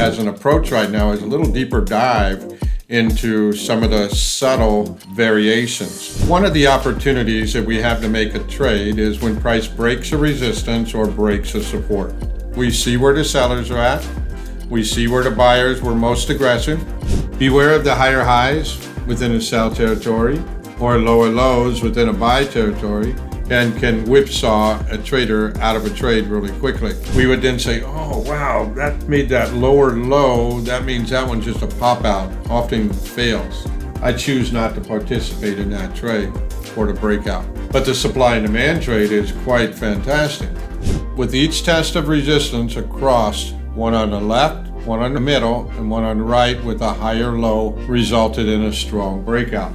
as an approach right now is a little deeper dive into some of the subtle variations. One of the opportunities that we have to make a trade is when price breaks a resistance or breaks a support. We see where the sellers are at. We see where the buyers were most aggressive. Beware of the higher highs within a sell territory or lower lows within a buy territory, and can whipsaw a trader out of a trade really quickly. We would then say, oh wow, that made that lower low, that means that one's just a pop out, often fails. I choose not to participate in that trade or the breakout. But the supply and demand trade is quite fantastic. With each test of resistance across, one on the left, one on the middle, and one on the right with a higher low resulted in a strong breakout.